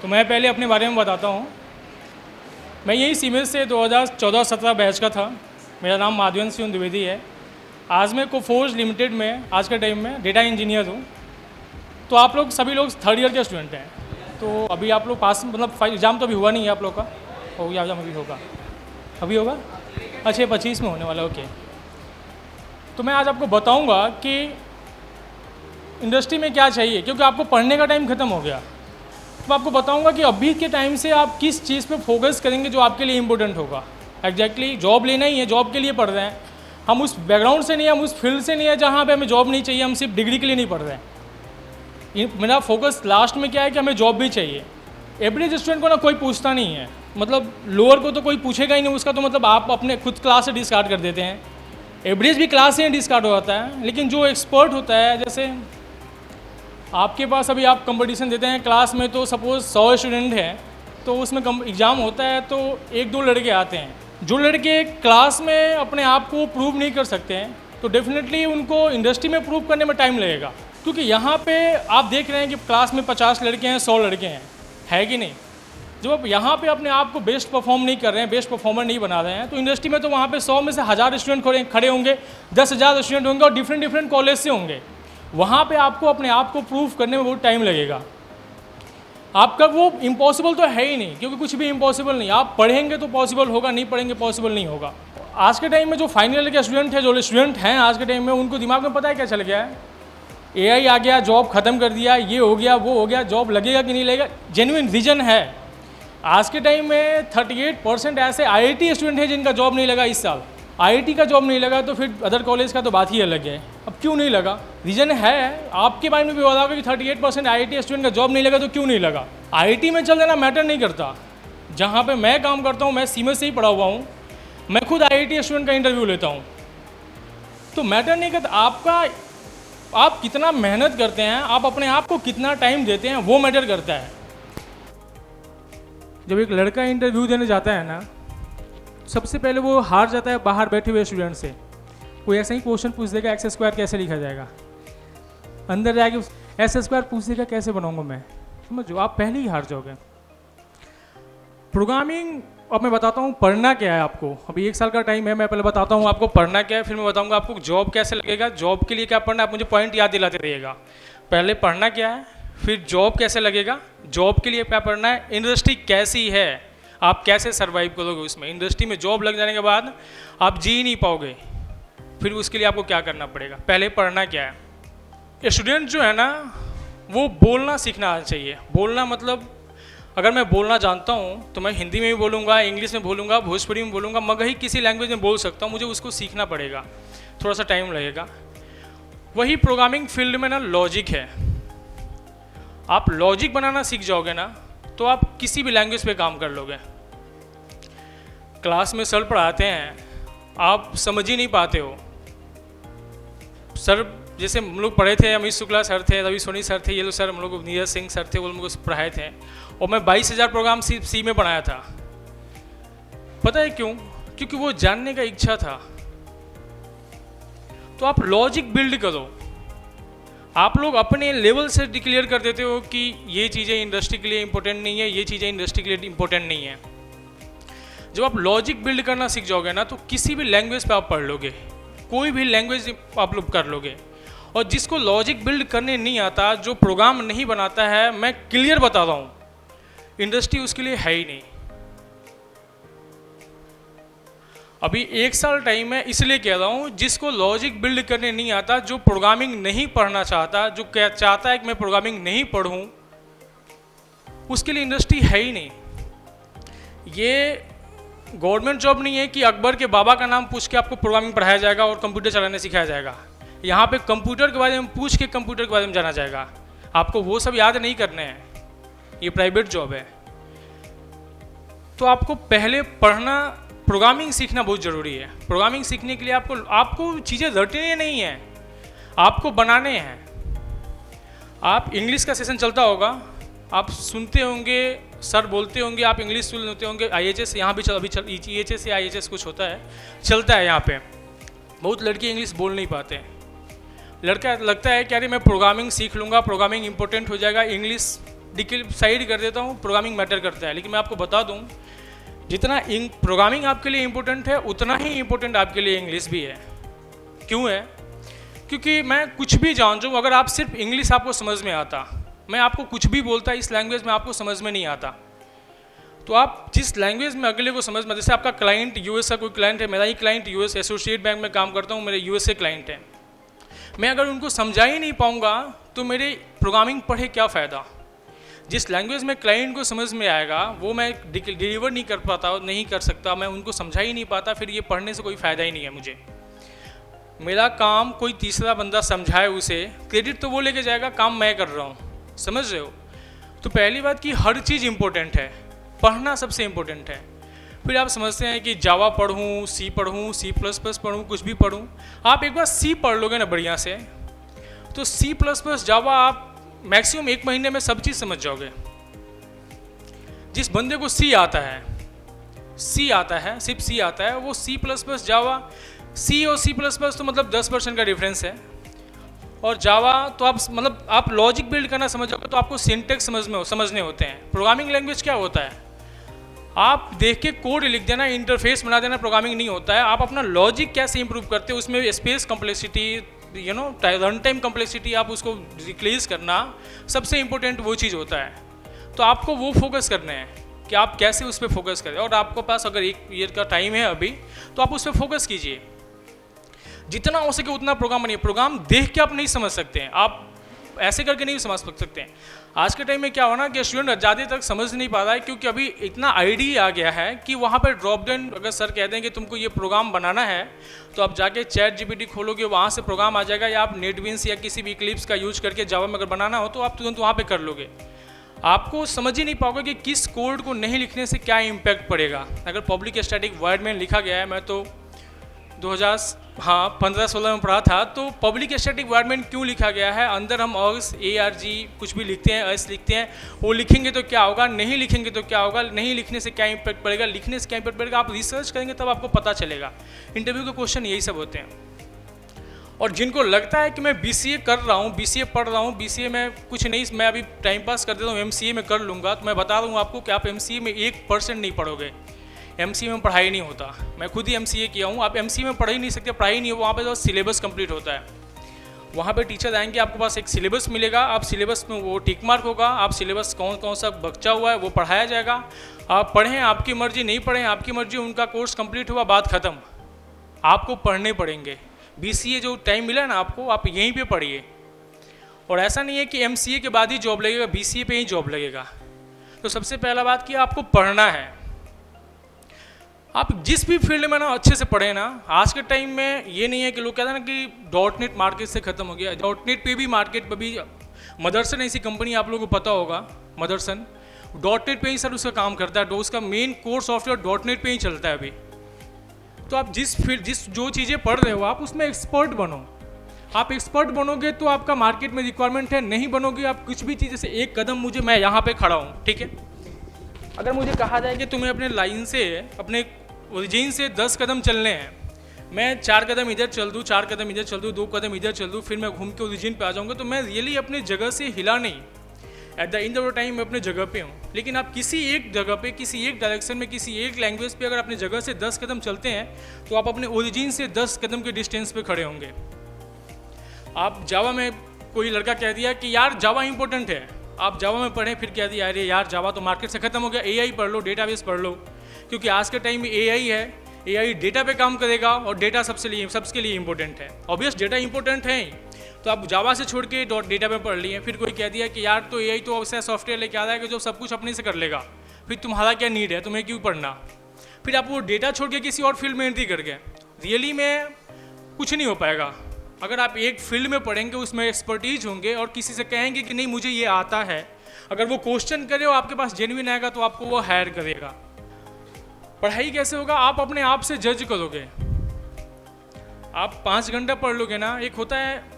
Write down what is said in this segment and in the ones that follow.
तो मैं पहले अपने बारे में बताता हूँ। मैं यही सीमेंस से 2014-17 बैच का था। मेरा नाम माधवेंद्र सिंह द्विवेदी है। आज मैं कोफोर्ज लिमिटेड में आज के टाइम में डेटा इंजीनियर हूँ। तो आप लोग सभी लोग थर्ड ईयर के स्टूडेंट हैं। तो अभी आप लोग पास मतलब एग्ज़ाम तो अभी हुआ नहीं है आप लोग का? हो गया एग्ज़ाम? अभी होगा, अभी होगा। अच्छा 25 में होने वाला, ओके। तो मैं आज आपको बताऊँगा कि इंडस्ट्री में क्या चाहिए, क्योंकि आपको पढ़ने का टाइम ख़त्म हो गया। तो आपको बताऊंगा कि अभी के टाइम से आप किस चीज़ पे फोकस करेंगे जो आपके लिए इंपॉर्टेंट होगा। एग्जैक्टली जॉब लेना ही है, जॉब के लिए पढ़ रहे हैं हम। उस बैकग्राउंड से नहीं है, हम उस फील्ड से नहीं है जहाँ पे हमें जॉब नहीं चाहिए। हम सिर्फ डिग्री के लिए नहीं पढ़ रहे हैं। मेरा फोकस लास्ट में क्या है कि हमें जॉब भी चाहिए। एवरेज स्टूडेंट को ना कोई पूछता नहीं है, मतलब लोअर को तो कोई पूछेगा ही नहीं उसका, तो मतलब आप अपने खुद क्लास से डिस्कार्ड कर देते हैं। एवरेज भी क्लास से डिस्कार्ड हो जाता है, लेकिन जो एक्सपर्ट होता है, जैसे आपके पास अभी आप कंपटीशन देते हैं क्लास में, तो सपोज़ 100 स्टूडेंट हैं, तो उसमें एग्ज़ाम होता है तो 1-2 लड़के आते हैं। जो लड़के क्लास में अपने आप को प्रूव नहीं कर सकते हैं, तो डेफिनेटली उनको इंडस्ट्री में प्रूव करने में टाइम लगेगा। क्योंकि यहाँ पे आप देख रहे हैं कि क्लास में 50 लड़के हैं, 100 लड़के हैं, है कि नहीं? जब आप यहाँ पे अपने आप को बेस्ट परफॉर्म नहीं कर रहे हैं, बेस्ट परफॉर्मर नहीं बना रहे हैं, तो इंडस्ट्री में तो वहाँ पे 100 में से 1000 स्टूडेंट खड़े होंगे, 10,000 स्टूडेंट होंगे और डिफरेंट कॉलेज से होंगे। वहाँ पे आपको अपने आप को प्रूव करने में बहुत टाइम लगेगा। आपका वो इम्पॉसिबल तो है ही नहीं, क्योंकि कुछ भी इम्पॉसिबल नहीं। आप पढ़ेंगे तो पॉसिबल होगा, नहीं पढ़ेंगे पॉसिबल नहीं होगा। आज के टाइम में जो फाइनल ईयर के स्टूडेंट है, जो स्टूडेंट हैं आज के टाइम में, उनको दिमाग में पता है क्या चल गया है? AI आ गया, जॉब ख़त्म कर दिया, ये हो गया, वो हो गया, जॉब लगेगा कि नहीं लगेगा। जेन्युइन रीज़न है, आज के टाइम में 38% ऐसे IIT स्टूडेंट हैं जिनका जॉब नहीं लगा इस साल। IIT का जॉब नहीं लगा तो फिर अदर कॉलेज का तो बात ही अलग है। अब क्यों नहीं लगा, रीज़न है आपके माइंड में भी होगा कि 38% IIT स्टूडेंट का जॉब नहीं लगा तो क्यों नहीं लगा। IIT में चल देना मैटर नहीं करता। जहाँ पे मैं काम करता हूँ, मैं सीमेंस से ही पढ़ा हुआ हूँ, मैं खुद IIT स्टूडेंट का इंटरव्यू लेता हूँ, तो मैटर नहीं करता आपका आप कितना मेहनत करते हैं, आप अपने आप को कितना टाइम देते हैं, वो मैटर करता है। जब एक लड़का इंटरव्यू देने जाता है ना, सबसे पहले वो हार जाता है बाहर बैठे हुए स्टूडेंट से। कोई ऐसा ही क्वेश्चन पूछ देगा, x² कैसे लिखा जाएगा, अंदर जाके s² पूछ देगा कैसे बनाऊंगा मैं, समझो आप पहले ही हार जाओगे। प्रोग्रामिंग अब मैं बताता हूँ पढ़ना क्या है आपको। अभी 1 साल का टाइम है, मैं पहले बताता हूँ आपको पढ़ना क्या है, फिर मैं बताऊँगा आपको जॉब कैसे लगेगा, जॉब के लिए क्या पढ़ना है। आप मुझे पॉइंट याद दिलाते रहिएगा। पहले पढ़ना क्या है, फिर जॉब कैसे लगेगा, जॉब के लिए क्या पढ़ना है, इंडस्ट्री कैसी है, आप कैसे सर्वाइव करोगे उसमें। इंडस्ट्री में जॉब लग जाने के बाद आप जी नहीं पाओगे, फिर उसके लिए आपको क्या करना पड़ेगा। पहले पढ़ना क्या है। स्टूडेंट जो है ना, वो बोलना सीखना चाहिए। बोलना मतलब अगर मैं बोलना जानता हूँ तो मैं हिंदी में भी बोलूँगा, इंग्लिश में बोलूँगा, भोजपुरी में बोलूँगा, मगर किसी लैंग्वेज में बोल सकता हूँ। मुझे उसको सीखना पड़ेगा, थोड़ा सा टाइम लगेगा। वही प्रोग्रामिंग फील्ड में ना लॉजिक है। आप लॉजिक बनाना सीख जाओगे ना, तो आप किसी भी लैंग्वेज पे काम कर लोगे। क्लास में सर पढ़ाते हैं, आप समझ ही नहीं पाते हो। सर जैसे हम लोग पढ़े थे, अमित शुक्ला सर थे, रवि सोनी सर थे, ये लोग सर हम लोग नीरज सिंह सर थे, वो लोग पढ़ाए थे। और मैं 22,000 प्रोग्राम सी में बनाया था। पता है क्यों? क्योंकि वो जानने का इच्छा था। तो आप लॉजिक बिल्ड करो। आप लोग अपने लेवल से डिक्लेयर कर देते हो कि ये चीज़ें इंडस्ट्री के लिए इंपॉर्टेंट नहीं है, ये चीज़ें इंडस्ट्री के लिए इंपॉर्टेंट नहीं है। जब आप लॉजिक बिल्ड करना सीख जाओगे ना, तो किसी भी लैंग्वेज पे आप पढ़ लोगे, कोई भी लैंग्वेज आप लोग कर लोगे। और जिसको लॉजिक बिल्ड करने नहीं आता, जो प्रोग्राम नहीं बनाता है, मैं क्लियर बता रहा हूँ, इंडस्ट्री उसके लिए है ही नहीं। अभी 1 साल टाइम है, इसलिए कह रहा हूँ, जिसको लॉजिक बिल्ड करने नहीं आता, जो प्रोग्रामिंग नहीं पढ़ना चाहता, जो चाहता है कि मैं प्रोग्रामिंग नहीं पढ़ूँ, उसके लिए इंडस्ट्री है ही नहीं। ये गवर्नमेंट जॉब नहीं है कि अकबर के बाबा का नाम पूछ के आपको प्रोग्रामिंग पढ़ाया जाएगा और कंप्यूटर चलाने सिखाया जाएगा। यहाँ पे कंप्यूटर के बारे में पूछ के कंप्यूटर के बारे में जाना जाएगा। आपको वो सब याद नहीं करने हैं, ये प्राइवेट जॉब है। तो आपको पहले पढ़ना, प्रोग्रामिंग सीखना बहुत ज़रूरी है। प्रोग्रामिंग सीखने के लिए आपको चीज़ें रटने नहीं हैं, आपको बनाने हैं। आप इंग्लिश का सेशन चलता होगा, आप सुनते होंगे, सर बोलते होंगे, आप इंग्लिश सुनते होंगे। IHS यहाँ भी अभी EHS या IHS कुछ होता है, चलता है यहाँ पे। बहुत लड़के इंग्लिश बोल नहीं पाते हैं। लड़का लगता है कि अरे मैं प्रोग्रामिंग सीख लूँगा, प्रोग्रामिंग इंपॉर्टेंट हो जाएगा, इंग्लिश साइड कर देता हूँ, प्रोग्रामिंग मैटर करता है। लेकिन मैं आपको बता दूँ, जितना प्रोग्रामिंग आपके लिए इम्पोर्टेंट है उतना ही इम्पोर्टेंट आपके लिए इंग्लिश भी है। क्यों है? क्योंकि मैं कुछ भी जान जाऊँ, अगर आप सिर्फ इंग्लिश आपको समझ में आता, मैं आपको कुछ भी बोलता इस लैंग्वेज में आपको समझ में नहीं आता, तो आप जिस लैंग्वेज में अगले को समझ में, जैसे आपका क्लाइंट यूएस का कोई क्लाइंट है, मेरा ही क्लाइंट यूएस एसोसिएट बैंक में काम करता हूँ, मेरे यूएसए क्लाइंट है, मैं अगर उनको समझा ही नहीं पाऊँगा तो मेरे प्रोग्रामिंग पढ़े क्या फ़ायदा। जिस लैंग्वेज में क्लाइंट को समझ में आएगा वो मैं डिलीवर नहीं कर पाता, नहीं कर सकता, मैं उनको समझा ही नहीं पाता, फिर ये पढ़ने से कोई फ़ायदा ही नहीं है मुझे। मेरा काम कोई तीसरा बंदा समझाए, उसे क्रेडिट तो वो लेके जाएगा, काम मैं कर रहा हूँ। समझ रहे हो? तो पहली बात कि हर चीज़ इंपॉर्टेंट है, पढ़ना सबसे इम्पोर्टेंट है। फिर आप समझते हैं कि जावा पढ़ूँ, सी पढ़ूँ, C++ पढ़ूँ, कुछ भी पढ़ूँ। आप एक बार सी पढ़ लोगे ना बढ़िया से, तो C++ जावा आप मैक्सिमम 1 महीने में सब चीज़ समझ जाओगे। जिस बंदे को सी आता है, सिर्फ सी आता है, वो C++ जावा, सी और C++ तो मतलब 10% का डिफरेंस है। और जावा तो आप मतलब आप लॉजिक बिल्ड करना समझ जाओगे, तो आपको सिंटेक्स समझने होते हैं। प्रोग्रामिंग लैंग्वेज क्या होता है? आप देख के कोड लिख देना, इंटरफेस बना देना, प्रोग्रामिंग नहीं होता है। आप अपना लॉजिक कैसे इंप्रूव करते हो, उसमें space complexity, run time complexity, आप उसको डिक्रीज करना, सबसे इंपॉर्टेंट वो चीज़ होता है। तो आपको वो फोकस करना है कि आप कैसे उस पर फोकस करें। और आपके पास अगर 1 ईयर का टाइम है अभी, तो आप उस पर फोकस कीजिए, जितना हो सके उतना प्रोग्राम बनिए। प्रोग्राम देख के आप नहीं समझ सकते हैं, आप ऐसे करके नहीं समझ सकते हैं। आज के टाइम में क्या हो ना कि स्टूडेंट ज़्यादा तक समझ नहीं पा रहा है, क्योंकि अभी इतना आइडिया आ गया है कि वहाँ पर ड्रॉप डाउन, अगर सर कह दें कि तुमको ये प्रोग्राम बनाना है, तो आप जाके ChatGPT खोलोगे, वहाँ से प्रोग्राम आ जाएगा, या आप नेटबीन्स या किसी भी इक्लिप्स का यूज करके जावा में अगर बनाना हो तो आप तुरंत वहाँ पर कर लोगे। आपको समझ ही नहीं पाओगे कि किस कोड को नहीं लिखने से क्या इम्पैक्ट पड़ेगा। अगर पब्लिक स्टैटिक वॉइड में लिखा गया है, मैं तो 2015-16 में पढ़ा था, तो पब्लिक स्टैटिक एनवायरनमेंट क्यों लिखा गया है, अंदर हम ऑर्ग्स ARG कुछ भी लिखते हैं, एस लिखते हैं, वो लिखेंगे तो क्या होगा, नहीं लिखेंगे तो क्या होगा, नहीं लिखने से क्या इम्पैक्ट पड़ेगा, लिखने से क्या इम्पैक्ट पड़ेगा, आप रिसर्च करेंगे तब आपको पता चलेगा। इंटरव्यू के क्वेश्चन यही सब होते हैं। और जिनको लगता है कि मैं BCA कर रहा हूँ, BCA पढ़ रहा हूँ, BCA में कुछ नहीं, मैं अभी टाइम पास कर देता हूँ, MCA में कर लूँगा, तो मैं बता दूँ आपको कि आप MCA में 1% नहीं पढ़ोगे। MCA में पढ़ाई नहीं होता, मैं खुद ही MCA किया हूँ। आप MCA में पढ़ ही नहीं सकते, पढ़ाई नहीं हो, वहाँ पे तो सिलेबस कंप्लीट होता है। वहाँ पे टीचर आएंगे, आपके पास एक सिलेबस मिलेगा, आप सिलेबस में वो टिक मार्क होगा, आप सिलेबस कौन कौन सा बचा हुआ है वो पढ़ाया जाएगा, आप पढ़ें आपकी मर्जी, नहीं पढ़ें आपकी मर्जी, उनका कोर्स कंप्लीट हुआ, बात खत्म। आपको पढ़ने पड़ेंगे। BCA जो टाइम मिला ना आपको, आप यहीं पर पढ़िए। और ऐसा नहीं है कि MCA के बाद ही जॉब लगेगा, BCA पे ही जॉब लगेगा। तो सबसे पहला बात कि आपको पढ़ना है। आप जिस भी फील्ड में ना अच्छे से पढ़े ना, आज के टाइम में ये नहीं है कि लोग कहते हैं ना कि .NET मार्केट से ख़त्म हो गया। .NET पे भी मार्केट पे भी मदरसन ऐसी कंपनी आप लोगों को पता होगा, मदरसन .NEट पे ही सर उसका काम करता है, तो उसका मेन कोर सॉफ्टवेयर .NEट पे ही चलता है अभी। तो आप जिस फील्ड जो चीज़ें पढ़ रहे हो आप उसमें एक्सपर्ट बनो। आप एक्सपर्ट बनोगे तो आपका मार्केट में रिक्वायरमेंट है, नहीं बनोगे आप कुछ भी चीज़, जैसे एक कदम मैं यहाँ पर खड़ा हूँ, ठीक है, अगर मुझे कहा जाए कि तुम्हें अपने लाइन से, अपने ओरिजिन से 10 कदम चलने हैं, मैं 4 कदम इधर चल दूँ, 4 कदम इधर चल दूँ, 2 कदम इधर चल दूँ, फिर मैं घूम के ओरिजिन पे आ जाऊँगा, तो मैं रियली अपने जगह से हिला नहीं। At the end of the time मैं अपने जगह पे हूँ। लेकिन आप किसी एक जगह पे, किसी एक डायरेक्शन में, किसी एक लैंग्वेज पे अगर अपनी जगह से 10 कदम चलते हैं, तो आप अपने ओरिजिन से 10 कदम के डिस्टेंस पे खड़े होंगे। आप जावा में, कोई लड़का कह दिया कि यार जावा इंपॉर्टेंट है, आप जावा में पढ़ें, फिर कह दिया अरे यार जावा तो मार्केट से ख़त्म हो गया, AI पढ़ लो, डेटाबेस पढ़ लो, क्योंकि आज के टाइम में AI है, AI डेटा पे काम करेगा और डेटा सबके लिए इंपॉर्टेंट है। ऑब्वियस डेटा इंपॉर्टेंट है, तो आप जावा से छोड़ के डेटा पे पढ़ लिए। फिर कोई कह दिया कि यार तो AI तो ऐसा सॉफ्टवेयर लेके आ रहा है कि जो सब कुछ अपने से कर लेगा, फिर तुम्हारा क्या नीड है, तुम्हें क्यों पढ़ना। फिर आप वो डेटा छोड़ के किसी और फील्ड में एंट्री कर गए, रियली में कुछ नहीं हो पाएगा। अगर आप एक फील्ड में पढ़ेंगे, उसमें एक्सपर्टीज होंगे और किसी से कहेंगे कि नहीं मुझे ये आता है, अगर वो क्वेश्चन करे और आपके पास जेन्युइन आएगा तो आपको वो हायर करेगा। पढ़ाई कैसे होगा, आप अपने आप से जज करोगे। आप 5 घंटा पढ़ लोगे ना, एक होता है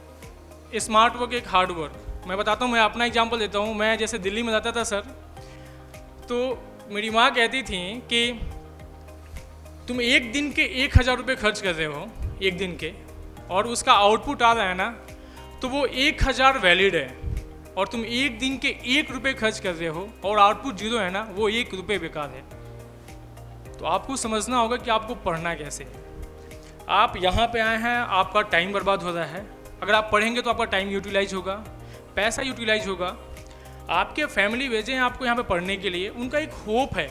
स्मार्ट वर्क, एक हार्ड वर्क। मैं बताता हूँ, मैं अपना एग्जांपल देता हूँ। मैं जैसे दिल्ली में रहता था सर, तो मेरी माँ कहती थी कि तुम एक दिन के 1000 रुपये खर्च कर रहे हो, एक दिन के, और उसका आउटपुट आ रहा है ना, तो वो 1000 वैलिड है। और तुम एक दिन के 1 रुपये खर्च कर रहे हो और आउटपुट जीरो है ना, वो 1 रुपये बेकार है। तो आपको समझना होगा कि आपको पढ़ना कैसे है। आप यहाँ पे आए हैं, आपका टाइम बर्बाद हो रहा है। अगर आप पढ़ेंगे तो आपका टाइम यूटिलाइज होगा, पैसा यूटिलाइज होगा। आपके फैमिली भेजे हैं आपको यहाँ पे पढ़ने के लिए, उनका एक होप है,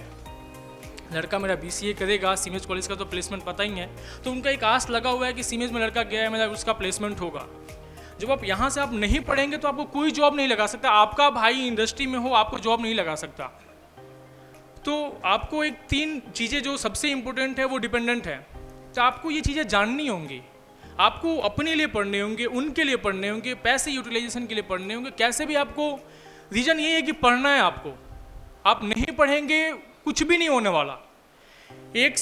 लड़का मेरा BCA करेगा, सीमेज कॉलेज का तो प्लेसमेंट पता ही है, तो उनका एक आस लगा हुआ है कि सीमेज में लड़का गया है, मेरा उसका प्लेसमेंट होगा। जब आप यहाँ से आप नहीं पढ़ेंगे तो आपको कोई जॉब नहीं लगा सकता। आपका भाई इंडस्ट्री में हो, आपको जॉब नहीं लगा सकता। तो आपको एक 3 चीज़ें जो सबसे इम्पोर्टेंट है वो डिपेंडेंट है, तो आपको ये चीज़ें जाननी होंगी। आपको अपने लिए पढ़ने होंगे, उनके लिए पढ़ने होंगे, पैसे यूटिलाइजेशन के लिए पढ़ने होंगे। कैसे भी आपको रीज़न ये है कि पढ़ना है आपको। आप नहीं पढ़ेंगे कुछ भी नहीं होने वाला। एक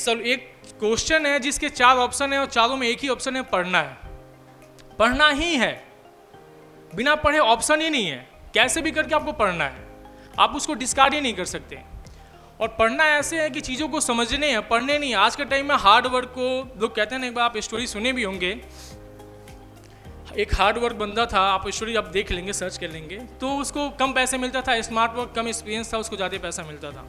क्वेश्चन है जिसके 4 ऑप्शन है और चारों में एक ही ऑप्शन है, पढ़ना है। पढ़ना ही है, बिना पढ़े ऑप्शन ही नहीं है। कैसे भी करके आपको पढ़ना है, आप उसको डिस्कार्ड ही नहीं कर सकते। और पढ़ना ऐसे है कि चीज़ों को समझने हैं, पढ़ने नहीं। आज के टाइम में हार्ड वर्क को लोग कहते हैं ना, एक बार आप स्टोरी सुने भी होंगे, एक हार्ड वर्क बंदा था, आप स्टोरी आप देख लेंगे, सर्च कर लेंगे, तो उसको कम पैसे मिलता था। स्मार्ट वर्क कम एक्सपीरियंस था, उसको ज़्यादा पैसा मिलता था।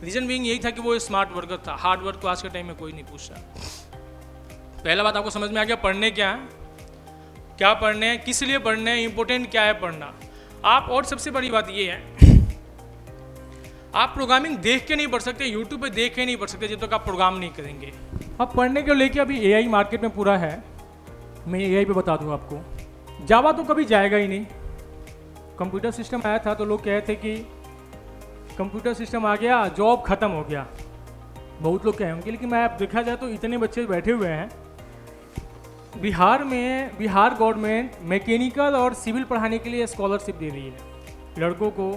रीज़न बीइंग यही था कि वो स्मार्ट वर्कर था। हार्ड वर्क को आज के टाइम में कोई नहीं पूछता। पहला बात आपको समझ में आ गया, पढ़ने क्या है, क्या पढ़ने हैं, किस लिए पढ़ने हैं, इंपॉर्टेंट क्या है पढ़ना। आप और सबसे बड़ी बात ये है, आप प्रोग्रामिंग देख के नहीं पढ़ सकते, यूट्यूब पे देख के नहीं पढ़ सकते जब तक आप प्रोग्राम नहीं करेंगे। अब पढ़ने को लेके अभी AI मार्केट में पूरा है। मैं AI पे बता दूँ आपको, जावा तो कभी जाएगा ही नहीं। कंप्यूटर सिस्टम आया था तो लोग कहे थे कि कंप्यूटर सिस्टम आ गया, जॉब खत्म हो गया, बहुत लोग कहे होंगे। लेकिन मैं अब देखा जाए तो इतने बच्चे बैठे हुए हैं बिहार में, बिहार गवर्नमेंट मैकेनिकल और सिविल पढ़ाने के लिए स्कॉलरशिप दे रही है लड़कों को।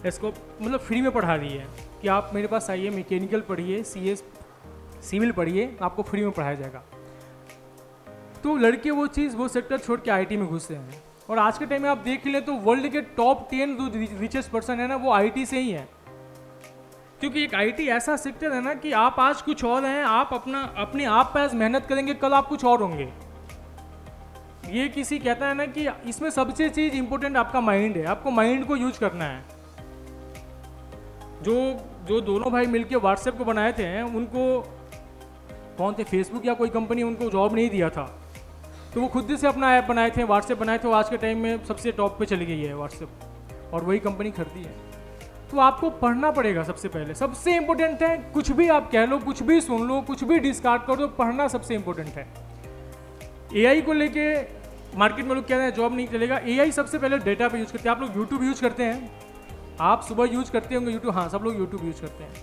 इसको मतलब फ्री में पढ़ा रही है कि आप मेरे पास आइए, मैकेनिकल पढ़िए, CS सिविल पढ़िए, आपको फ्री में पढ़ाया जाएगा। तो लड़के वो चीज़, वो सेक्टर छोड़ के IT में घुसते हैं। और आज के टाइम में आप देख लें तो वर्ल्ड के टॉप 10 जो रिचेस्ट पर्सन है ना, वो IT से ही है। क्योंकि एक IT ऐसा सेक्टर है ना कि आप आज कुछ और हैं, आप अपने आप पे आज मेहनत करेंगे, कल आप कुछ और होंगे। ये किसी कहता है ना कि इसमें सबसे चीज़ इंपॉर्टेंट आपका माइंड है, आपको माइंड को यूज करना है। जो दोनों भाई मिलके व्हाट्सएप को बनाए थे, उनको कौन थे, फेसबुक या कोई कंपनी उनको जॉब नहीं दिया था, तो वो खुद से अपना ऐप बनाए थे, व्हाट्सएप बनाए थे। आज के टाइम में सबसे टॉप पे चली गई है व्हाट्सएप, और वही कंपनी खरीदी है। तो आपको पढ़ना पड़ेगा सबसे पहले, सबसे इंपॉर्टेंट है। कुछ भी आप कह लो, कुछ भी सुन लो, कुछ भी डिस्कार्ड कर दो, पढ़ना सबसे इंपॉर्टेंट है। AI को लेके मार्केट में लोग कह रहे हैं जॉब नहीं चलेगा। AI सबसे पहले डेटा पे यूज करते हैं। आप लोग यूट्यूब यूज करते हैं, आप सुबह यूज करते होंगे यूट्यूब, हाँ सब लोग यूट्यूब यूज करते हैं।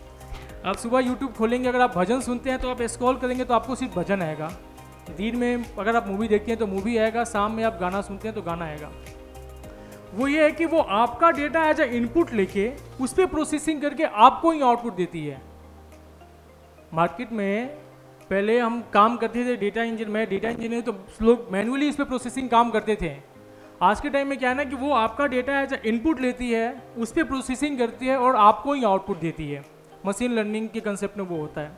आप सुबह यूट्यूब खोलेंगे, अगर आप भजन सुनते हैं तो आप स्क्रॉल करेंगे तो आपको सिर्फ भजन आएगा। दिन में अगर आप मूवी देखते हैं तो मूवी आएगा, शाम में आप गाना सुनते हैं तो गाना आएगा। वो ये है कि वो आपका डेटा एज ए इनपुट लेके उस पर प्रोसेसिंग करके आपको ही आउटपुट देती है। मार्केट में पहले हम काम करते थे डेटा इंजीनियर, मैं डेटा इंजीनियर, तो लोग मैन्युअली इस पर प्रोसेसिंग काम करते थे। आज के टाइम में क्या है ना कि वो आपका डेटा एज ए इनपुट लेती है, उस पर प्रोसेसिंग करती है और आपको ही आउटपुट देती है। मशीन लर्निंग के कंसेप्ट में वो होता है।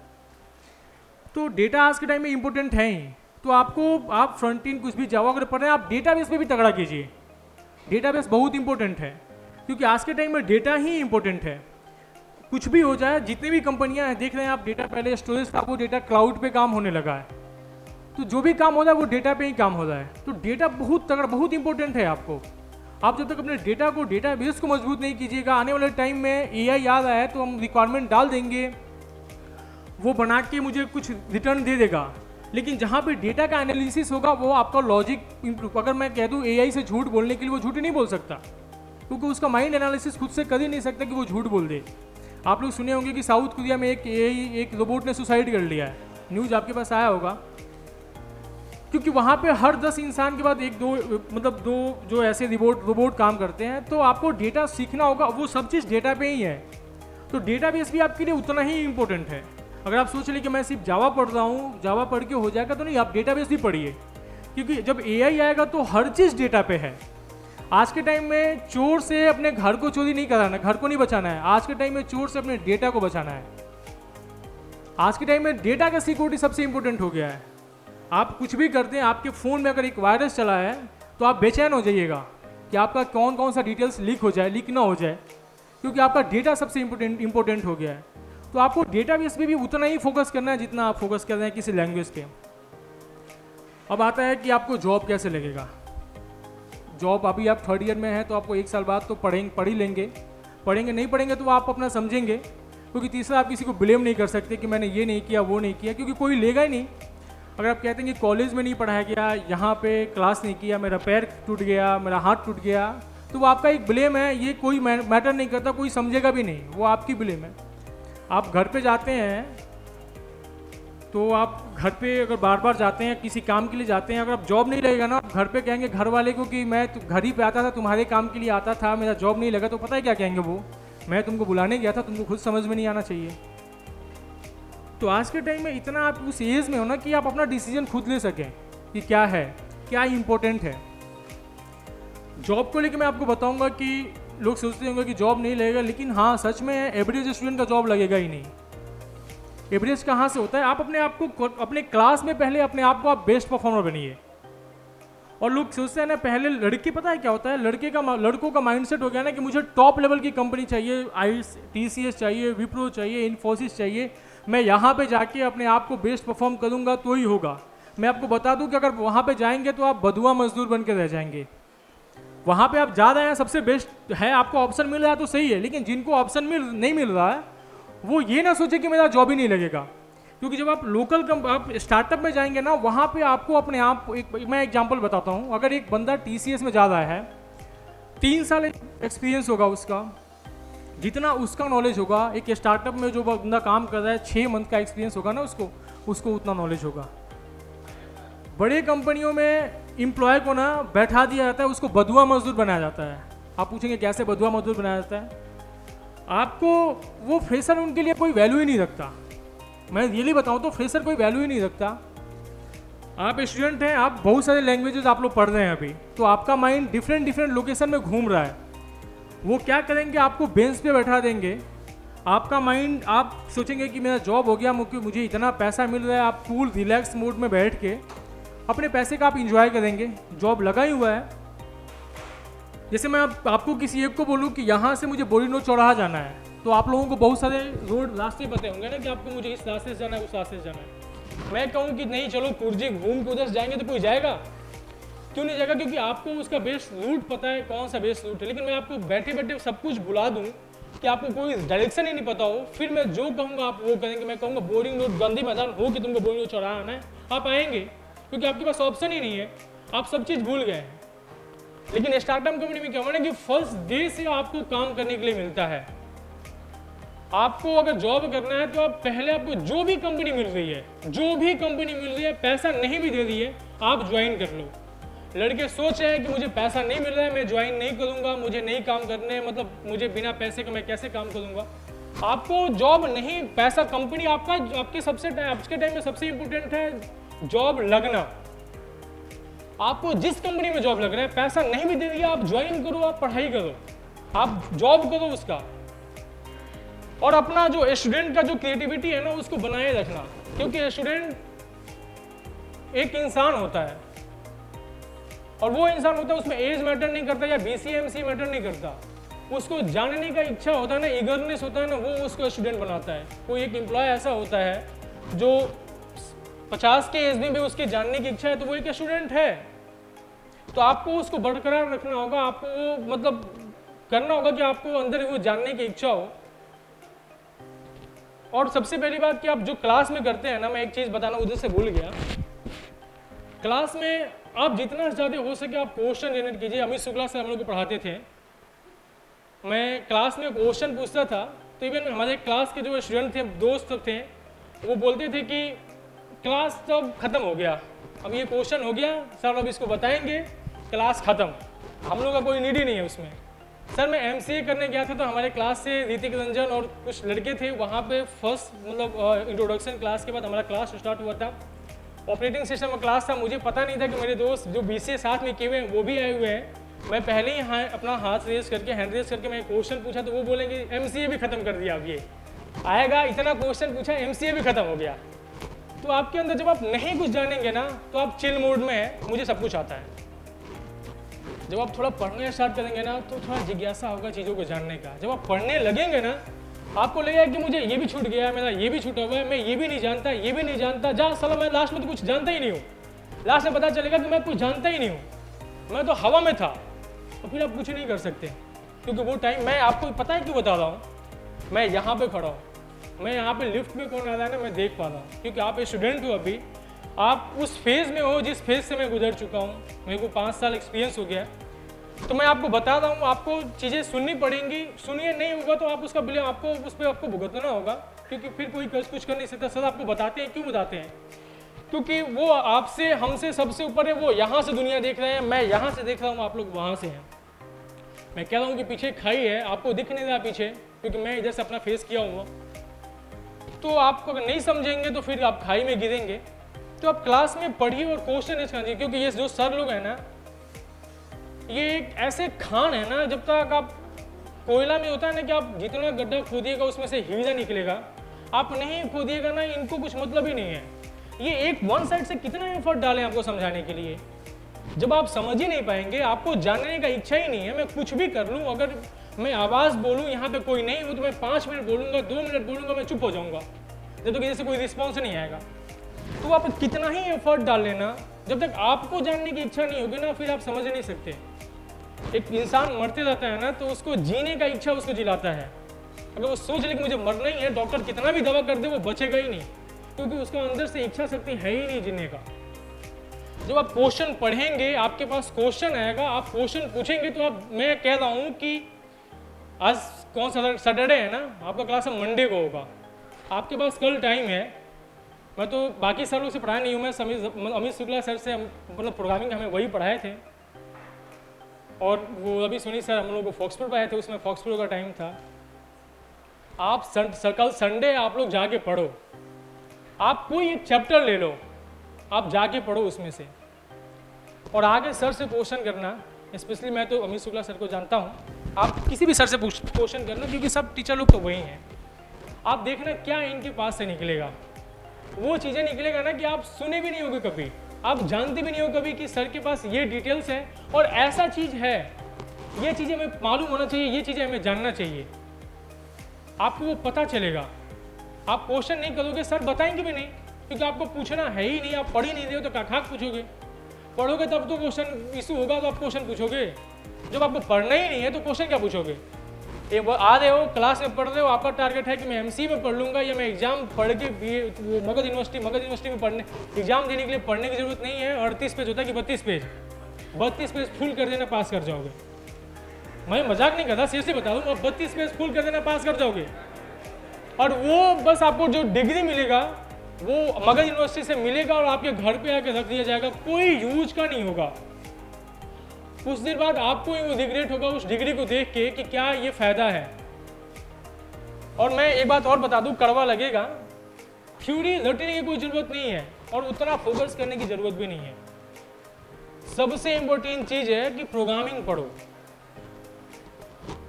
तो डेटा आज के टाइम में इंपॉर्टेंट है ही। तो आप फ्रंट एंड कुछ भी जावा अगर पढ़ रहे हैं, आप डेटाबेस पे भी तगड़ा कीजिए। डेटाबेस बहुत इंपॉर्टेंट है, क्योंकि आज के टाइम में डेटा ही इंपॉर्टेंट है। कुछ भी हो जाए, जितनी भी कंपनियां हैं, देख रहे हैं आप, डेटा पहले स्टोरेज था, वो डेटा क्लाउड पे काम होने लगा है। तो जो भी काम हो रहा है वो डेटा पे ही काम हो रहा है। तो डेटा बहुत तगड़ा, बहुत इंपॉर्टेंट है आपको। आप जब तक अपने डेटाबेस को मजबूत नहीं कीजिएगा, आने वाले टाइम में AI आ रहा है तो हम रिक्वायरमेंट डाल देंगे, वो बना के मुझे कुछ रिटर्न दे देगा। लेकिन जहाँ पे डेटा का एनालिसिस होगा, वो आपका लॉजिक इम्प्रूव। अगर मैं कह दूँ AI से झूठ बोलने के लिए, वो झूठ नहीं बोल सकता, क्योंकि उसका माइंड एनालिसिस खुद से कर ही नहीं सकता कि वो झूठ बोल दे। आप लोग सुने होंगे कि साउथ कोरिया में एक रोबोट ने सुसाइड कर लिया है, न्यूज़ आपके पास आया होगा। क्योंकि वहाँ पे हर 10 इंसान के बाद दो जो ऐसे रोबोट काम करते हैं। तो आपको डेटा सीखना होगा, वो सब चीज़ डेटा पे ही है। तो डेटाबेस भी आपके लिए उतना ही इंपॉर्टेंट है। अगर आप सोच लें कि मैं सिर्फ जावा पढ़ रहा हूँ, जावा पढ़ के हो जाएगा, तो नहीं, आप डेटाबेस भी पढ़िए। क्योंकि जब AI आएगा तो हर चीज़ डेटा पे है। आज के टाइम में चोर से अपने घर को चोरी नहीं कराना, घर को नहीं बचाना है। आज के टाइम में चोर से अपने डेटा को बचाना है। आज के टाइम में डेटा का सिक्योरिटी सबसे इंपॉर्टेंट हो गया है। आप कुछ भी करते हैं, आपके फ़ोन में अगर एक वायरस चला है तो आप बेचैन हो जाइएगा कि आपका कौन कौन सा डिटेल्स लीक हो जाए, लीक ना हो जाए, क्योंकि आपका डेटा सबसे इंपॉर्टेंट हो गया है। तो आपको डेटाबेस पे भी उतना ही फोकस करना है जितना आप फोकस कर रहे हैं किसी लैंग्वेज पे। अब आता है कि आपको जॉब कैसे लगेगा। जॉब अभी आप 3rd ईयर में हैं तो आपको 1 साल बाद तो पढ़ ही लेंगे, पढ़ेंगे नहीं पढ़ेंगे तो आप अपना समझेंगे, क्योंकि तीसरा आप किसी को ब्लेम नहीं कर सकते कि मैंने ये नहीं किया वो नहीं किया, क्योंकि कोई लेगा ही नहीं। अगर आप कहते हैं कि कॉलेज में नहीं पढ़ाया गया, यहाँ पे क्लास नहीं किया, मेरा पैर टूट गया, मेरा हाथ टूट गया, तो वो आपका एक ब्लेम है, ये कोई मैटर नहीं करता, कोई समझेगा भी नहीं, वो आपकी ब्लेम है। आप घर पे जाते हैं तो आप घर पे अगर बार बार जाते हैं, किसी काम के लिए जाते हैं, अगर आप जॉब नहीं लगेगा ना, आप घर पे कहेंगे घर वाले को कि मैं घर ही पे आता था, तुम्हारे काम के लिए आता था, मेरा जॉब नहीं लगा, तो पता है क्या कहेंगे वो, मैं तुमको बुलाने गया था, तुमको खुद समझ में नहीं आना चाहिए। तो आज के टाइम में इतना आप उस एज में हो ना कि आप अपना डिसीजन खुद ले सकें कि क्या है, क्या इंपॉर्टेंट है। जॉब को लेकर मैं आपको बताऊंगा कि लोग सोचते होंगे कि जॉब नहीं लगेगा, लेकिन हाँ सच में एवरेज स्टूडेंट का जॉब लगेगा ही नहीं। एवरेज कहाँ से होता है, आप अपने आप को अपने क्लास में पहले अपने आप को आप बेस्ट परफॉर्मर बनिए। और लोग सोचते हैं ना, पहले लड़के, पता है क्या होता है, लड़कों का माइंडसेट हो गया ना कि मुझे टॉप लेवल की कंपनी चाहिए, TCS चाहिए, विप्रो चाहिए, इन्फोसिस चाहिए, मैं यहाँ पे जाके अपने आप को बेस्ट परफॉर्म करूँगा तो ही होगा। मैं आपको बता दूँ कि अगर वहाँ पे जाएंगे तो आप बधुआ मजदूर बन के रह जाएंगे। वहाँ पे आप जा रहे हैं, सबसे बेस्ट है, आपको ऑप्शन मिल रहा है तो सही है, लेकिन जिनको ऑप्शन नहीं मिल रहा है वो ये ना सोचे कि मेरा जॉब ही नहीं लगेगा, क्योंकि जब आप आप स्टार्टअप में जाएंगे ना, वहाँ पे आपको अपने आप मैं एग्जांपल बताता हूँ। अगर एक बंदा TCS में जा रहा है, 3 साल एक्सपीरियंस होगा उसका, जितना उसका नॉलेज होगा, एक स्टार्टअप में जो बंदा काम कर रहा है 6 मंथ का एक्सपीरियंस होगा ना उसको उतना नॉलेज होगा। बड़े कंपनियों में एम्प्लॉय को ना बैठा दिया जाता है, उसको बधुआ मजदूर बनाया जाता है। आप पूछेंगे कैसे बधुआ मजदूर बनाया जाता है, आपको वो फ्रेशर उनके लिए कोई वैल्यू ही नहीं रखता। मैं रियली बताऊं तो फ्रेशर कोई वैल्यू ही नहीं रखता। आप स्टूडेंट हैं, आप बहुत सारे लैंग्वेजेस आप लोग पढ़ रहे हैं अभी, तो आपका माइंड डिफरेंट लोकेशन में घूम रहा है। वो क्या करेंगे, आपको बेंच पे बैठा देंगे, आपका माइंड, आप सोचेंगे कि मेरा जॉब हो गया, मुझे इतना पैसा मिल रहा है, आप कूल रिलैक्स मूड में बैठ के अपने पैसे का आप इंजॉय करेंगे। जॉब लगा ही हुआ है। जैसे मैं आपको किसी एक को बोलूँ कि यहाँ से मुझे बोरीनो चौराहा जाना है, तो आप लोगों को बहुत सारे रोड रास्ते पते होंगे ना कि आपको मुझे इस रास्ते से जाना है, उस रास्ते से जाना है। मैं कहूँ कि नहीं चलो कुर्जी घूम के उधर से जाएंगे, तो कोई जाएगा? क्यों नहीं जाएगा? क्योंकि आपको उसका बेस्ट रूट पता है, कौन सा बेस्ट रूट है। लेकिन मैं आपको बैठे बैठे सब कुछ बुला दूँ कि आपको कोई डायरेक्शन ही नहीं पता हो, फिर मैं जो कहूँगा आप वो करेंगे। मैं कहूँगा बोरिंग रोड गांधी मैदान हो कि तुमको बोरिंग रोड चौराहा आना है, आप आएंगे, क्योंकि आपके पास ऑप्शन ही नहीं है, आप सब चीज़ भूल गए हैं। लेकिन स्टार्टअप कंपनी में क्या होना है कि फर्स्ट डे से आपको काम करने के लिए मिलता है। आपको अगर जॉब करना है तो आप पहले, आपको जो भी कंपनी मिल रही है, पैसा नहीं भी दे रही है, आप ज्वाइन कर लो। लड़के सोच रहे हैं कि मुझे पैसा नहीं मिल रहा है, मैं ज्वाइन नहीं करूंगा, मुझे नहीं काम करने, मतलब मुझे बिना पैसे के मैं कैसे काम करूंगा। आपको जॉब नहीं, पैसा, कंपनी आपका, आपके आज के टाइम में सबसे इंपॉर्टेंट है जॉब लगना। आपको जिस कंपनी में जॉब लग रहा है, पैसा नहीं भी दे दिया, आप ज्वाइन करो, आप पढ़ाई करो, आप जॉब करो उसका। और अपना जो स्टूडेंट का जो क्रिएटिविटी है ना, उसको बनाए रखना, क्योंकि स्टूडेंट एक इंसान होता है, और वो इंसान होता है, उसमें एज मैटर नहीं करता या BCMC मैटर नहीं करता, उसको जानने का इच्छा होता है ना, ईगरनेस होता है ना, वो उसको स्टूडेंट बनाता है। कोई एक एम्प्लॉय ऐसा होता है जो 50 के एज में भी उसके जानने की इच्छा है, तो वो एक स्टूडेंट है। तो आपको उसको बरकरार रखना होगा, आपको मतलब करना होगा कि आपको अंदर वो जानने की इच्छा हो। और सबसे पहली बात कि आप जो क्लास में करते हैं ना, मैं एक चीज़ बताना उधर से भूल गया, क्लास में आप जितना ज़्यादा हो सके आप क्वेश्चन जनरेट कीजिए। अमित शुक्ला से हम लोग को पढ़ाते थे, मैं क्लास में क्वेश्चन पूछता था, तो इवन हमारे क्लास के जो स्टूडेंट थे, दोस्त थे, वो बोलते थे कि क्लास तो ख़त्म हो गया, अब ये क्वेश्चन हो गया सर, अब इसको बताएंगे, क्लास ख़त्म, हम लोग का कोई नीड ही नहीं है उसमें। सर मैं MCA करने गया था, तो हमारे क्लास से ऋतिक रंजन और कुछ लड़के थे, वहाँ पे फर्स्ट मतलब इंट्रोडक्शन क्लास के बाद हमारा क्लास स्टार्ट हुआ था। ऑपरेटिंग सिस्टम का क्लास था, मुझे पता नहीं था कि मेरे दोस्त जो BCA साथ में किए हुए हैं वो भी आए हुए हैं। मैं पहले ही अपना हाथ रेस करके, हैंड रेस करके मैं क्वेश्चन पूछा, तो वो बोलेंगे MCA भी ख़त्म कर दिया, अब ये आएगा, इतना क्वेश्चन पूछा, MCA भी ख़त्म हो गया। तो आपके अंदर जब आप नहीं कुछ जानेंगे ना, तो आप चिल मूड में है, मुझे सब कुछ आता है। जब आप थोड़ा पढ़ना स्टार्ट करेंगे ना तो थोड़ा जिज्ञासा होगा चीज़ों को जानने का। जब आप पढ़ने लगेंगे ना आपको लगेगा कि मुझे ये भी छूट गया, मेरा ये भी छूटा हुआ है, मैं ये भी नहीं जानता, ये भी नहीं जानता, जहाँ साला मैं लास्ट में तो कुछ जानता ही नहीं हूँ। लास्ट में पता चलेगा कि मैं कुछ जानता ही नहीं हूँ, मैं तो हवा में था। तो फिर आप कुछ नहीं कर सकते, क्योंकि वो टाइम मैं आपको पता है क्यों बता रहा हूँ। मैं यहाँ पे खड़ा हूँ, मैं यहाँ पे लिफ्ट में कौन आ रहा है ना मैं देख पा रहा हूँ, क्योंकि आप स्टूडेंट हो अभी, आप उस फेज़ में हो जिस फेज़ से मैं गुजर चुका हूँ। मेरे को 5 साल एक्सपीरियंस हो गया, तो मैं आपको बता रहा हूँ। आपको चीज़ें सुननी पड़ेंगी, सुनिए, नहीं होगा तो आप उसका बिल आपको उस पर आपको भुगतना होगा, क्योंकि फिर कोई कुछ कर नहीं सकता। सर आपको बताते हैं, क्यों बताते हैं? क्योंकि वो आपसे हमसे सबसे ऊपर है, वो यहाँ से दुनिया देख रहे हैं, मैं यहाँ से देख रहा हूँ, आप लोग वहाँ से हैं। मैं कह रहा हूँ कि पीछे खाई है, आपको दिख नहीं रहा पीछे, क्योंकि मैं इधर से अपना फेस किया हुआ। तो आप अगर नहीं समझेंगे तो फिर आप खाई में गिरेंगे। तो आप क्लास में पढ़िए और क्वेश्चन नहीं समझिए, क्योंकि ये जो सर लोग हैं ना, ये एक ऐसे खान है ना, जब तक आप कोयला में होता है ना कि आप जितना गड्ढा खोदिएगा उसमें से हीरा निकलेगा, आप नहीं खोदिएगा ना, इनको कुछ मतलब ही नहीं है। ये एक वन साइड से कितना एफर्ट डालें आपको समझाने के लिए, जब आप समझ ही नहीं पाएंगे, आपको जानने का इच्छा ही नहीं है। मैं कुछ भी कर लूँ, अगर मैं आवाज़ बोलूँ यहाँ पे कोई नहीं हो तो मैं 5 मिनट बोलूँगा, 2 मिनट बोलूँगा, मैं चुप हो जाऊँगा जब तक जैसे कोई रिस्पॉन्स नहीं आएगा। तो आप कितना ही एफर्ट डाल लेना, जब तक आपको जानने की इच्छा नहीं होगी ना, फिर आप समझ नहीं सकते। एक इंसान मरते रहता है ना, तो उसको जीने का इच्छा उसको जिलाता है। अगर वो सोच ले कि मुझे मरना ही है, डॉक्टर कितना भी दवा कर दे वो बचेगा ही नहीं, क्योंकि उसका अंदर से इच्छा शक्ति है ही नहीं जीने का। जब आप क्वेश्चन पढ़ेंगे, आपके पास क्वेश्चन आएगा, आप क्वेश्चन पूछेंगे, तो आप, मैं कह रहा हूँ कि आज कौन सा सैटरडे है ना, आपका क्लास मंडे को होगा, आपके पास कल टाइम है। मैं तो बाकी सर लोग से पढ़ाया नहीं हूँ, मैं अमित शुक्ला सर से मतलब प्रोग्रामिंग हमें वही पढ़ाए थे, और वो अभी सुनी सर हम लोग को फॉक्सपुर पे आए थे, उसमें फॉक्सपुर का टाइम था। आप कल संडे आप लोग जाके पढ़ो, आप कोई एक चैप्टर ले लो, आप जाके पढ़ो उसमें से, और आगे सर से क्वेश्चन करना। स्पेशली मैं तो अमित शुक्ला सर को जानता हूँ, आप किसी भी सर से क्वेश्चन करना, क्योंकि सब टीचर लोग तो वही हैं। आप देखना क्या इनके पास से निकलेगा, वो चीज़ें निकलेगा ना कि आप सुने भी नहीं होगे कभी, आप जानते भी नहीं हो कभी कि सर के पास ये डिटेल्स है और ऐसा चीज़ है, ये चीज़ें हमें मालूम होना चाहिए, ये चीज़ें हमें जानना चाहिए, आपको वो पता चलेगा। आप क्वेश्चन नहीं करोगे, सर बताएंगे भी नहीं, क्योंकि आपको पूछना है ही नहीं, आप पढ़ ही नहीं रहे हो, तो खाक पूछोगे। पढ़ोगे तब तो क्वेश्चन इशू होगा, तो आप क्वेश्चन पूछोगे। जब आपको पढ़ना ही नहीं है तो क्वेश्चन क्या पूछोगे? एक आ रहे हो, क्लास में पढ़ रहे हो, आपका टारगेट है कि मैं एमसी में पढ़ लूँगा, या मैं एग्जाम पढ़ के मगध यूनिवर्सिटी में पढ़ने एग्जाम देने के लिए पढ़ने की जरूरत नहीं है। 38 पेज होता है कि 32 पेज फुल कर देना, पास कर जाओगे। मैं मजाक नहीं करता, सीरियसली बता दूँ, 32 पेज फुल कर देना, पास कर जाओगे। और वो बस आपको जो डिग्री मिलेगा वो मगध यूनिवर्सिटी से मिलेगा और आपके घर पे आके रख दिया जाएगा, कोई यूज का नहीं होगा। कुछ देर बाद आपको ही रिग्रेट होगा उस डिग्री को देख के कि क्या ये फायदा है। और मैं एक बात और बता दूं, कड़वा लगेगा, थ्योरी रटने की कोई जरूरत नहीं है और उतना फोकस करने की जरूरत भी नहीं है। सबसे इंपॉर्टेंट चीज है कि प्रोग्रामिंग पढ़ो।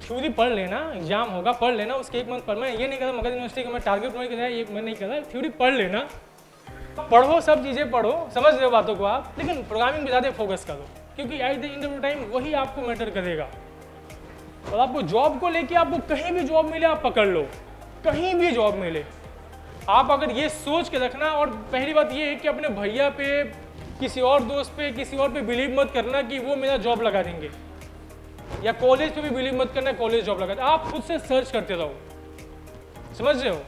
थ्योरी पढ़ लेना, एग्जाम होगा पढ़ लेना, उसके एक मंथ पर मैं ये नहीं कर रहा मगध यूनिवर्सिटी का मैं टारगेट नहीं कर रहा, ये मैं नहीं कर रहा, थ्योरी पढ़ लेना, पढ़ो, सब चीज़ें पढ़ो, समझ रहे हो बातों को आप, लेकिन प्रोग्रामिंग पे ज़्यादा फोकस करो, क्योंकि at the end of the time वही आपको मैटर करेगा। और आपको जॉब को लेके, आपको कहीं भी जॉब मिले आप पकड़ लो, कहीं भी जॉब मिले आप अगर ये सोच के रखना। और पहली बात ये है कि अपने भैया पे, किसी और दोस्त पे, किसी और पे बिलीव मत करना कि वो मेरा जॉब लगा देंगे, या कॉलेज पे भी बिलीव मत करना कॉलेज जॉब लगा। आप खुद से सर्च करते रहो, समझ रहे हो,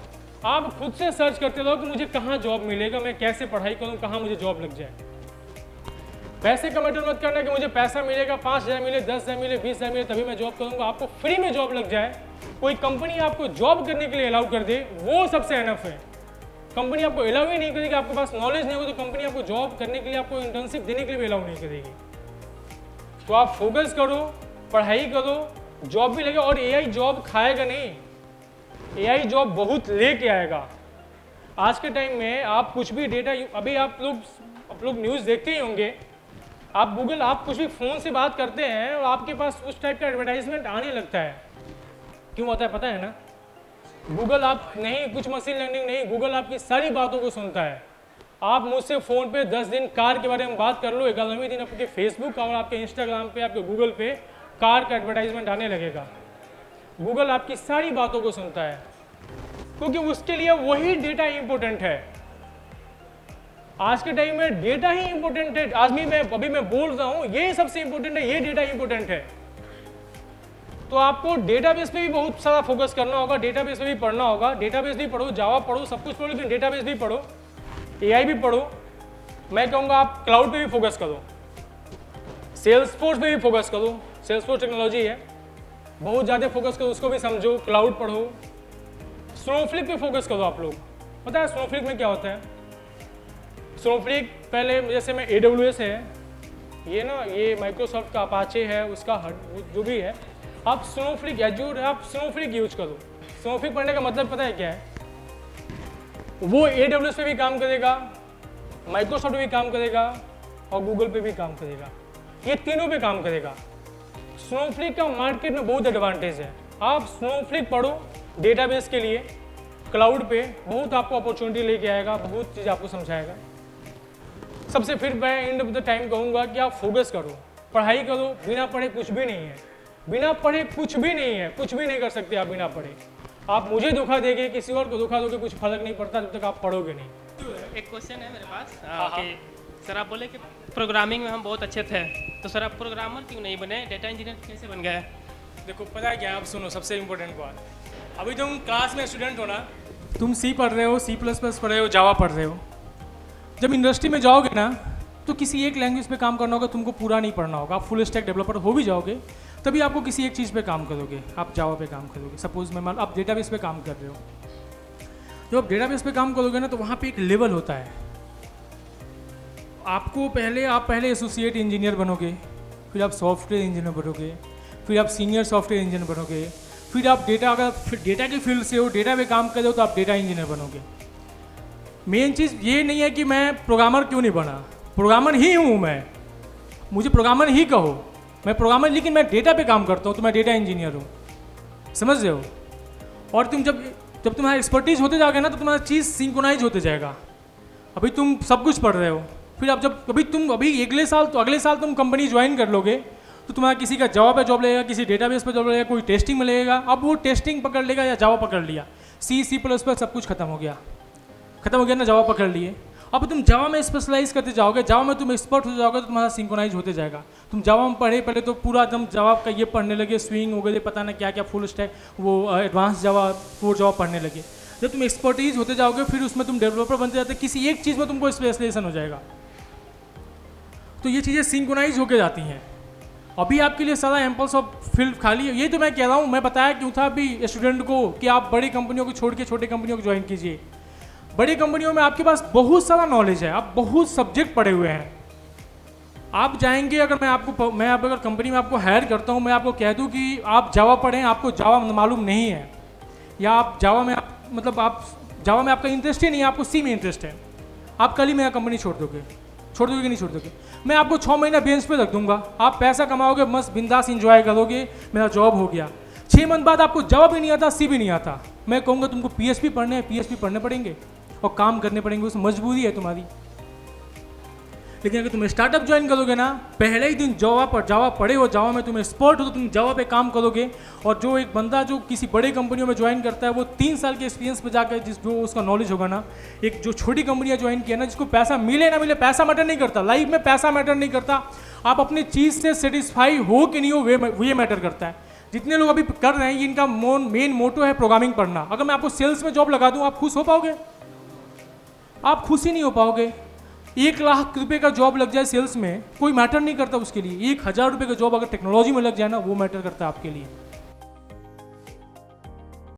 आप खुद से सर्च करते रहो कि मुझे कहाँ जॉब मिलेगा, मैं कैसे पढ़ाई करूँ, कहाँ मुझे जॉब लग जाए। पैसे का मैटर मत करना कि मुझे पैसा मिलेगा, 5,000 मिले, 10,000 मिले, 20,000 मिले तभी मैं जॉब करूँगा। आपको फ्री में जॉब लग जाए, कोई कंपनी आपको जॉब करने के लिए अलाउ कर दे, वो सबसे एनफ है। कंपनी आपको अलाउ ही नहीं करेगी, आपके पास नॉलेज नहीं हो तो कंपनी आपको जॉब करने के लिए, आपको इंटर्नशिप देने के लिए भी अलाउ नहीं करेगी। तो आप फोकस करो, पढ़ाई करो, जॉब भी लगे। और एआई जॉब खाएगा नहीं, एआई जॉब बहुत लेके आएगा। आज के टाइम में आप कुछ भी डेटा, अभी आप लोग न्यूज़ देखते ही होंगे, आप गूगल, आप कुछ भी फ़ोन से बात करते हैं और आपके पास उस टाइप का एडवर्टाइजमेंट आने लगता है। क्यों होता है पता है ना? गूगल आप नहीं, कुछ मशीन लर्निंग नहीं, गूगल आपकी सारी बातों को सुनता है, आप मुझसे फ़ोन पे 10 दिन कार के बारे में बात कर लो, 11वें दिन आपके फेसबुक और आपके इंस्टाग्राम पे, आपके गूगल पे कार का एडवर्टाइजमेंट आने लगेगा। गूगल आपकी सारी बातों को सुनता है, क्योंकि उसके लिए वही डेटा इंपॉर्टेंट है। आज के टाइम में डेटा ही इंपॉर्टेंट है। आज भी अभी मैं बोल रहा हूँ, ये सबसे इंपॉर्टेंट है, ये डेटा इंपॉर्टेंट है। तो आपको डेटाबेस पे भी बहुत सारा फोकस करना होगा, डेटाबेस पे भी पढ़ना होगा। डेटाबेस भी पढ़ो, जावा पढ़ो, सब कुछ पढ़ो, लेकिन डेटाबेस भी पढ़ो, एआई भी पढ़ो। मैं कहूँगा आप क्लाउड पे भी फोकस करो, सेल्सफोर्स पे भी फोकस करो। सेल्सफोर्स टेक्नोलॉजी है, बहुत ज़्यादा फोकस करो, उसको भी समझो, क्लाउड पढ़ो। स्नोफ्लिक पे फोकस करो आप लोग। पता है स्नोफ्लिक में क्या होता है? स्नोफ्लिक पहले जैसे में AWS है, ये ना ये माइक्रोसॉफ्ट का अपाचे है, उसका जो भी है, आप स्नोफ्लिक एजूर आप स्नोफ्लिक यूज करो। स्नोफ्लिक पढ़ने का मतलब पता है क्या है? वो AWS पे भी काम करेगा, माइक्रोसॉफ्ट पे भी काम करेगा और गूगल पे भी काम करेगा, ये तीनों पे काम करेगा। स्नोफ्लिक का मार्केट में बहुत एडवांटेज है। आप स्नोफ्लिक पढ़ो डेटाबेस के लिए, क्लाउड पे बहुत आपको अपॉर्चुनिटी लेके आएगा, बहुत चीज़ आपको समझाएगा। सबसे फिर मैं एंड ऑफ द टाइम कहूँगा कि आप फोकस करो, पढ़ाई करो। बिना पढ़े कुछ भी नहीं है, बिना पढ़े कुछ भी नहीं है, कुछ भी नहीं कर सकते आप बिना पढ़े। आप मुझे धोखा देंगे, किसी और को धोखा दोगे, कुछ फर्क नहीं पड़ता जब तक आप पढ़ोगे नहीं। एक क्वेश्चन है मेरे पास कि सर आप बोले कि प्रोग्रामिंग में हम बहुत अच्छे थे, तो सर आप प्रोग्रामर क्यों नहीं बने, डेटा इंजीनियर कैसे बन गए? देखो पता है क्या, आप सुनो सबसे इम्पोर्टेंट बात। अभी तुम क्लास में स्टूडेंट हो ना, तुम C पढ़ रहे हो, C++ पढ़ रहे हो, जावा पढ़ रहे हो। जब इंडस्ट्री में जाओगे ना, तो किसी एक लैंग्वेज पे काम करना होगा, तुमको पूरा नहीं पढ़ना होगा। आप फुल स्टैक डेवलपर हो भी जाओगे, तभी आपको किसी एक चीज़ पे काम करोगे। आप जावा पे काम करोगे, सपोज मैं मान आप डेटाबेस पे काम कर रहे हो। जब आप डेटाबेस पे काम करोगे ना, तो वहाँ पे एक लेवल होता है। आप पहले एसोसिएट इंजीनियर बनोगे, फिर आप सॉफ्टवेयर इंजीनियर बनोगे, फिर आप सीनियर सॉफ्टवेयर इंजीनियर बनोगे, फिर आप डेटा की फील्ड से हो, डेटा पे काम कर रहे हो, तो आप डेटा इंजीनियर बनोगे। मेन चीज़ ये नहीं है कि मैं प्रोग्रामर क्यों नहीं बना, प्रोग्रामर ही हूँ मैं, मुझे प्रोग्रामर ही कहो, मैं प्रोग्रामर, लेकिन मैं डेटा पे काम करता हूँ, तो मैं डेटा इंजीनियर हूँ। समझ रहे हो? और तुम जब तुम्हारा एक्सपर्टीज होते जाओगे ना, तो तुम्हारा चीज़ सिंक्रोनाइज होते जाएगा। अभी तुम सब कुछ पढ़ रहे हो, फिर अब जब अभी अगले साल तुम कंपनी ज्वाइन कर लोगे, तो तुम्हारा किसी का जावा पे जॉब लगेगा, किसी डेटाबेस पे जॉब लगेगा, कोई टेस्टिंग में लगेगा। अब वो टेस्टिंग पकड़ लेगा या जावा पकड़ लिया, C++ सब कुछ खत्म हो गया ना, जावा पकड़ लिए। अब तुम जावा में स्पेशलाइज करते जाओगे, जावा में तुम एक्सपर्ट हो जाओगे, तो तुम्हारा सिंक्रोनाइज होते जाएगा। तुम जावा में पढ़े पहले तो पूरा एकदम जावा का ये पढ़ने लगे, स्विंग हो गए, पता ना क्या क्या, फुल स्टैक, वो एडवांस जावा, कोर जावा पढ़ने लगे। जब तुम एक्सपर्टीज होते जाओगे, फिर उसमें तुम डेवलपर बनते जाते, किसी एक चीज़ में तुमको स्पेशलाइजेशन हो जाएगा। तो ये चीज़ें सिंक्रोनाइज होके जाती हैं। अभी आपके लिए सारा एम्पल्स ऑफ फील्ड खाली है। ये तो मैं कह रहा हूँ, मैं बताया क्यों था अभी स्टूडेंट को कि आप बड़ी कंपनियों को छोड़ के छोटी कंपनियों को ज्वाइन कीजिए। बड़ी कंपनियों में आपके पास बहुत सारा नॉलेज है, आप बहुत सब्जेक्ट पढ़े हुए हैं। आप जाएंगे, मैं अगर कंपनी में आपको हायर करता हूँ, मैं आपको कह दूँ कि आप जावा पढ़ें, आपको जावा मालूम नहीं है, या आप जावा में आपका इंटरेस्ट ही नहीं है, आपको C में इंटरेस्ट है, आप कल ही मेरा कंपनी छोड़ दोगे कि नहीं छोड़ दोगे? मैं आपको 6 महीना बेंच पे रख दूंगा, आप पैसा कमाओगे, मस्त बिंदास इंजॉय करोगे, मेरा जॉब हो गया। 6 मंथ बाद आपको जावा भी नहीं आता, C भी नहीं आता, मैं कहूँगा तुमको PHP पढ़ने पड़ेंगे और काम करने पड़ेंगे, उसमें मजबूरी है तुम्हारी। लेकिन अगर तुम स्टार्टअप ज्वाइन करोगे ना, पहले ही दिन जावा पढ़े हो, जावा में तुम एक्सपर्ट हो, तो तुम जावा पे काम करोगे। और जो एक बंदा जो किसी बड़े कंपनियों में ज्वाइन करता है, वो 3 साल के एक्सपीरियंस पे जाकर जो उसका नॉलेज होगा ना, एक जो छोटी कंपनियां ज्वाइन किया ना, जिसको पैसा मिले ना मिले, पैसा मैटर नहीं करता, लाइफ में पैसा मैटर नहीं करता, आप अपनी चीज़ से सेटिस्फाई हो कि नहीं हो, ये मैटर करता है। जितने लोग अभी कर रहे हैं, इनका मेन मोटो है प्रोग्रामिंग पढ़ना। अगर मैं आपको सेल्स में जॉब लगा दूँ, आप खुश हो पाओगे? आप खुश ही नहीं हो पाओगे। 1 लाख रुपए का जॉब लग जाए सेल्स में, कोई मैटर नहीं करता उसके लिए। 1000 रुपये का जॉब अगर टेक्नोलॉजी में लग जाए ना, वो मैटर करता है आपके लिए।